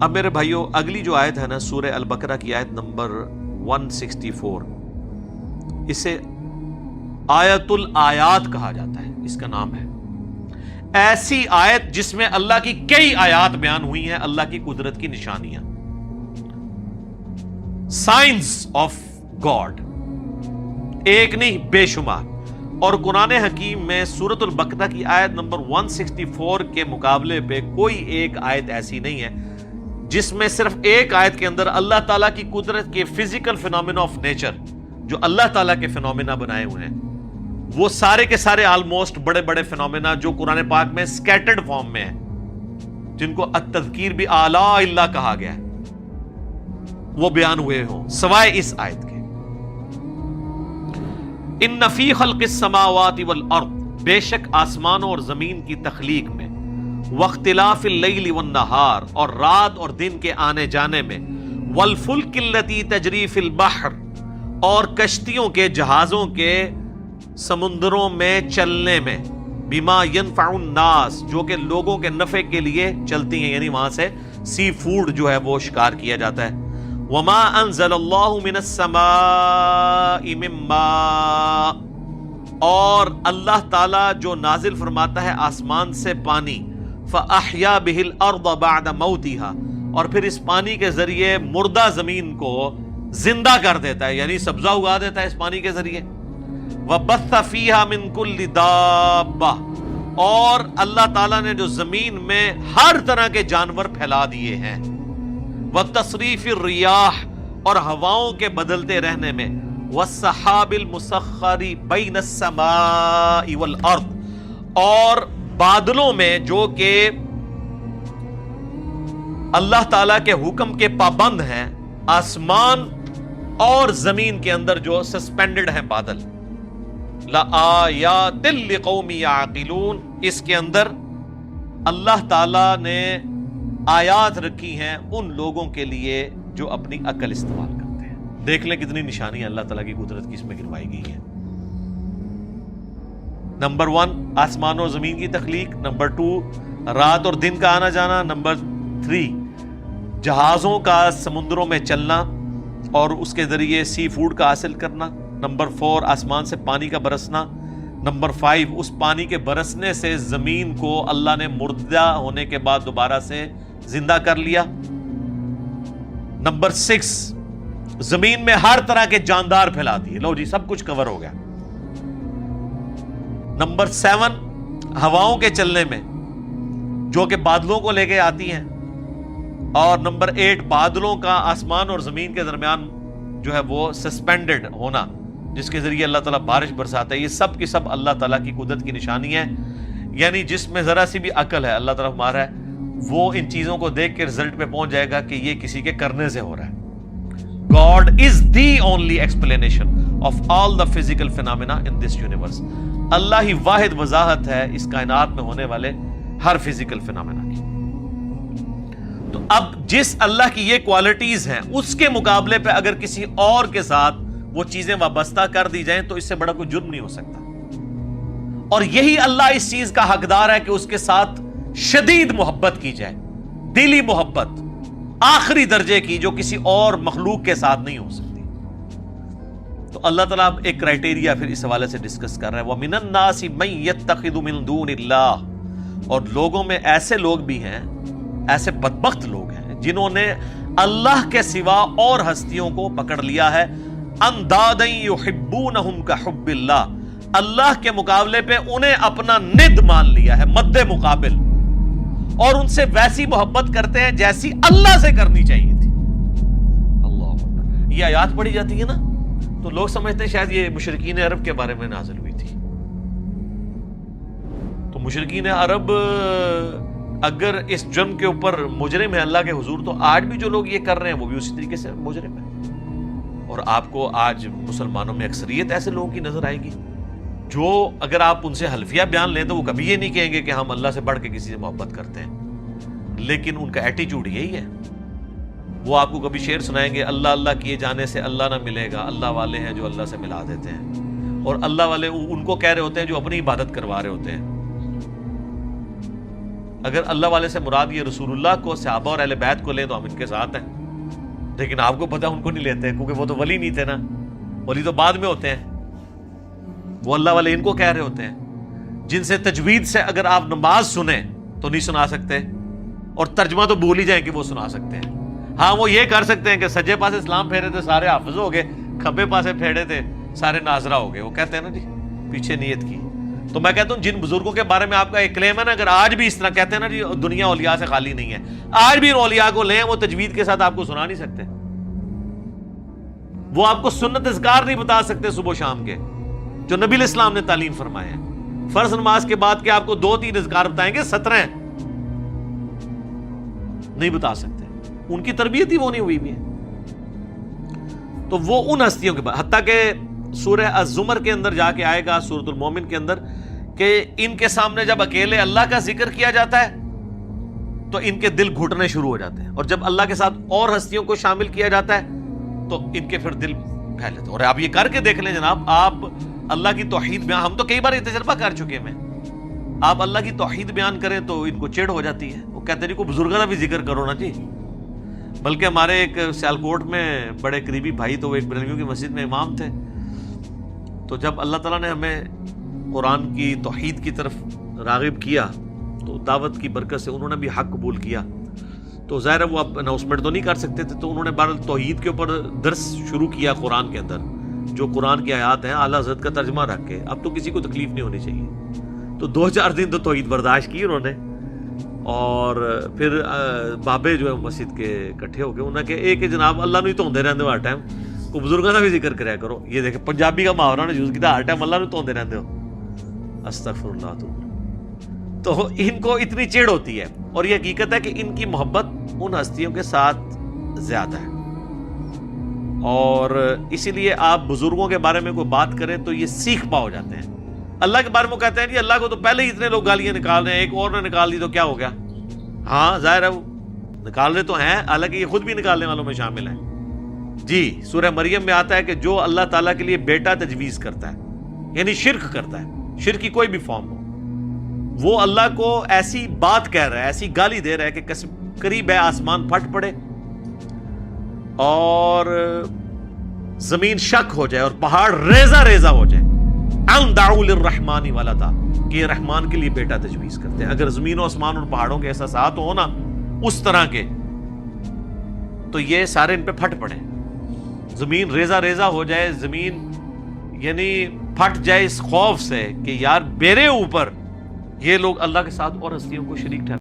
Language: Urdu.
اب میرے بھائیوں اگلی جو آیت ہے نا سورہ البقرہ کی آیت نمبر 164، اسے آیت الآیات کہا جاتا ہے، اس کا نام ہے ایسی آیت جس میں اللہ کی کئی آیات بیان ہوئی ہیں، اللہ کی قدرت کی نشانیاں، سائنس آف گاڈ، ایک نہیں بے شمار۔ اور قرآن حکیم میں سورۃ البقرہ کی آیت نمبر 164 کے مقابلے پہ کوئی ایک آیت ایسی نہیں ہے جس میں صرف ایک آیت کے اندر اللہ تعالیٰ کی قدرت کے فزیکل فینومینا آف نیچر، جو اللہ تعالیٰ کے فینومینا بنائے ہوئے ہیں، وہ سارے کے سارے آلموسٹ بڑے بڑے فینومینا جو قرآن پاک میں سکیٹرڈ فارم میں ہیں، جن کو التذکیر بھی اعلیٰ اللہ کہا گیا ہے، وہ بیان ہوئے ہوں سوائے اس آیت کے۔ ان فی خلق السماوات والارض، بے شک آسمانوں اور زمین کی تخلیق میں، واختلاف اللیل والنہار، اور رات اور دن کے آنے جانے میں، والفلک التی تجری فی البحر، اور کشتیوں کے جہازوں کے سمندروں میں چلنے میں، بما ینفع الناس، جو کہ لوگوں کے نفع کے لیے چلتی ہیں، یعنی وہاں سے سی فوڈ جو ہے وہ شکار کیا جاتا ہے۔ وما انزل اللہ من السماء من ماء، اور اللہ تعالی جو نازل فرماتا ہے آسمان سے پانی، فاحیا بہ الارض بعد موتها، اور پھر اس پانی کے ذریعے مردہ زمین کو زندہ کر دیتا ہے، یعنی سبزہ اگا دیتا ہے اس پانی کے ذریعے۔ وبث فیہا من کل دابہ، اور اللہ تعالیٰ نے جو زمین میں ہر طرح کے جانور پھیلا دیے ہیں۔ وتصریف الریاح، اور ہواؤں کے بدلتے رہنے میں، والسحاب المسخر بین السماء والارض، اور بادلوں میں جو کہ اللہ تعالیٰ کے حکم کے پابند ہیں، آسمان اور زمین کے اندر جو سسپینڈڈ ہیں بادل، لآیات لقوم یعقلون، اس کے اندر اللہ تعالیٰ نے آیات رکھی ہیں ان لوگوں کے لیے جو اپنی عقل استعمال کرتے ہیں۔ دیکھ لیں کتنی نشانیاں اللہ تعالیٰ کی قدرت کی اس میں گنوائی گئی ہیں۔ نمبر 1 آسمان اور زمین کی تخلیق، نمبر 2 رات اور دن کا آنا جانا، نمبر 3 جہازوں کا سمندروں میں چلنا اور اس کے ذریعے سی فوڈ کا حاصل کرنا، نمبر 4 آسمان سے پانی کا برسنا، نمبر 5 اس پانی کے برسنے سے زمین کو اللہ نے مردہ ہونے کے بعد دوبارہ سے زندہ کر لیا، نمبر 6 زمین میں ہر طرح کے جاندار پھیلا دیے، لو جی سب کچھ کور ہو گیا، نمبر 7 ہواؤں کے چلنے میں جو کہ بادلوں کو لے کے آتی ہیں، اور نمبر 8 بادلوں کا آسمان اور زمین کے درمیان جو ہے وہ سسپینڈڈ ہونا، جس کے ذریعے اللہ تعالیٰ بارش برساتا ہے۔ یہ سب کی سب اللہ تعالیٰ کی قدرت کی نشانی ہے، یعنی جس میں ذرا سی بھی عقل ہے اللہ تعالیٰ ہمارا ہے، وہ ان چیزوں کو دیکھ کے رزلٹ پہ پہنچ جائے گا کہ یہ کسی کے کرنے سے ہو رہا ہے۔ God is the only explanation of all the physical phenomena in this universe۔ اللہ ہی واحد وضاحت ہے اس کائنات میں ہونے والے ہر فزیکل فینومینا کی۔ تو اب جس اللہ کی یہ کوالٹیز ہیں اس کے مقابلے پہ اگر کسی اور کے ساتھ وہ چیزیں وابستہ کر دی جائیں تو اس سے بڑا کوئی جرم نہیں ہو سکتا، اور یہی اللہ اس چیز کا حقدار ہے کہ اس کے ساتھ شدید محبت کی جائے، دلی محبت آخری درجے کی، جو کسی اور مخلوق کے ساتھ نہیں ہو سکتی۔ تو اللہ تعالیٰ ایک کرائٹیریا پھر اس حوالے سے ڈسکس کر رہے ہیں، وَمِنَ النَّاسِ مَن يَتَّخِذُ مِن دُونِ اللَّهِ، اور لوگوں میں ایسے لوگ بھی ہیں، ایسے بدبخت لوگ ہیں جنہوں نے اللہ کے سوا اور ہستیوں کو پکڑ لیا ہے، اندادا یحبونہم کحب اللہ، اللہ کے مقابلے پہ انہیں اپنا ند مان لیا ہے، مد مقابل، اور ان سے ویسی محبت کرتے ہیں جیسی اللہ سے کرنی چاہیے تھی۔ اللہ اکبر، یہ آیات پڑھی جاتی ہے نا تو لوگ سمجھتے ہیں شاید یہ مشرکین عرب کے بارے میں نازل ہوئی تھی۔ تو مشرکین عرب اگر اس جرم کے اوپر مجرم ہے اللہ کے حضور، تو آج بھی جو لوگ یہ کر رہے ہیں وہ بھی اسی طریقے سے مجرم ہے۔ اور آپ کو آج مسلمانوں میں اکثریت ایسے لوگوں کی نظر آئے گی جو اگر آپ ان سے حلفیہ بیان لیں تو وہ کبھی یہ نہیں کہیں گے کہ ہم اللہ سے بڑھ کے کسی سے محبت کرتے ہیں، لیکن ان کا ایٹیچیوڈ یہی ہے۔ وہ آپ کو کبھی شعر سنائیں گے، اللہ اللہ کیے جانے سے اللہ نہ ملے گا، اللہ والے ہیں جو اللہ سے ملا دیتے ہیں، اور اللہ والے ان کو کہہ رہے ہوتے ہیں جو اپنی عبادت کروا رہے ہوتے ہیں۔ اگر اللہ والے سے مراد یہ رسول اللہ کو، صحابہ اور اہل بیت کو لیں تو ہم ان کے ساتھ ہیں، لیکن آپ کو پتہ ان کو نہیں لیتے کیونکہ وہ تو ولی نہیں تھے نا، ولی تو بعد میں ہوتے ہیں، وہ اللہ والے ان کو کہہ رہے ہوتے ہیں جن سے تجوید سے اگر آپ نماز سنیں تو نہیں سنا سکتے، اور ترجمہ تو بھول ہی جائیں کہ وہ سنا سکتے ہیں۔ ہاں وہ یہ کر سکتے ہیں کہ سجے پاسے اسلام پھیرے تھے سارے حافظ ہو گئے، کھبے پاسے پھیرے تھے سارے ناظرہ ہو گئے، وہ کہتے ہیں نا جی پیچھے نیت کی۔ تو میں کہتا ہوں جن بزرگوں کے بارے میں آپ کا ایک کلیم ہے نا، اگر آج بھی اس طرح کہتے ہیں نا جی دنیا اولیاء سے خالی نہیں ہے، آج بھی ان اولیاء کو لیں، وہ تجوید کے ساتھ آپ کو سنا نہیں سکتے، وہ آپ کو سنت اذکار نہیں بتا سکتے صبح و شام کے جو نبی علیہ السلام نے تعلیم فرمائے ہیں۔ فرض نماز کے بعد کہ آپ کو 2-3 اذکار بتائیں گے، 17 نہیں بتا سکتے، ان کی تربیت ہی وہ نہیں ہوئی بھی ہے۔ تو وہ ان ہستیوں کے بعد، حتیٰ کہ سورہ الزمر کے اندر جا کے آئے گا، سورۃ المومن کے اندر، کہ ان کے سامنے جب اکیلے اللہ کا ذکر کیا جاتا ہے تو ان کے دل گھٹنے شروع ہو جاتے ہیں، اور جب اللہ کے ساتھ اور ہستیوں کو شامل کیا جاتا ہے تو ان کے پھر دل پھیلے تھے۔ اور آپ یہ کر کے دیکھ لیں جناب، آپ اللہ کی توحید بیان، ہم تو کئی بار یہ تجربہ کر چکے ہیں، آپ اللہ کی توحید بیان کریں تو ان کو چڑ ہو جاتی ہے، وہ کہتے ہیں جی کو بزرگوں کا بھی ذکر کرو نا جی۔ بلکہ ہمارے ایک سیالکوٹ میں بڑے قریبی بھائی، تو وہ ایک بریلویوں کی مسجد میں امام تھے، تو جب اللہ تعالیٰ نے ہمیں قرآن کی توحید کی طرف راغب کیا تو دعوت کی برکت سے انہوں نے بھی حق قبول کیا، تو ظاہر ہے وہ اب اناؤنسمنٹ تو نہیں کر سکتے تھے، تو انہوں نے بہرحال توحید کے اوپر درس شروع کیا قرآن کے اندر، جو قرآن کی آیات ہیں اعلیٰ حضرت کا ترجمہ رکھ کے، اب تو کسی کو تکلیف نہیں ہونی چاہیے۔ تو 2-4 دن تو توحید برداشت کی انہوں نے، اور پھر بابے جو ہے مسجد کے اکٹھے ہو کے انہوں نے کہ ایک جناب اللہ نہیں توندے رہتے ہو ہر ٹائم، کو بزرگوں کا بھی ذکر کریا کرو۔ یہ دیکھیں پنجابی کا محاورہ نے یوز کیا، ہر ٹائم اللہ نہیں توندے رہتے ہو، استغفر اللہ۔ تو ان کو اتنی چڑ ہوتی ہے، اور یہ حقیقت ہے کہ ان کی محبت ان ہستیوں کے ساتھ زیادہ ہے، اور اسی لیے آپ بزرگوں کے بارے میں کوئی بات کریں تو یہ سیکھ پا ہو جاتے ہیں۔ اللہ کے بارے میں کہتے ہیں جی اللہ کو تو پہلے ہی اتنے لوگ گالیاں نکال رہے ہیں، ایک اور نے نکال دی تو کیا ہو گیا؟ ہاں ظاہر ہے وہ نکال رہے تو ہیں، حالانکہ یہ خود بھی نکالنے والوں میں شامل ہیں جی۔ سورہ مریم میں آتا ہے کہ جو اللہ تعالیٰ کے لیے بیٹا تجویز کرتا ہے، یعنی شرک کرتا ہے، شرک کی کوئی بھی فارم ہو، وہ اللہ کو ایسی بات کہہ رہا ہے، ایسی گالی دے رہا ہے کہ قریب ہے آسمان پھٹ پڑے اور زمین شک ہو جائے اور پہاڑ ریزہ ریزہ ہو جائے، ان دعوا للرحمن ولدا، کہ یہ رحمان کے لیے بیٹا تجویز کرتے ہیں۔ اگر زمین و آسمان اور پہاڑوں کے احساسات ہو نا اس طرح کے، تو یہ سارے ان پہ پھٹ پڑے، زمین ریزہ ریزہ ہو جائے، زمین یعنی پھٹ جائے اس خوف سے کہ یار میرے اوپر یہ لوگ اللہ کے ساتھ اور ہستیوں کو شریک ٹھہرائیں۔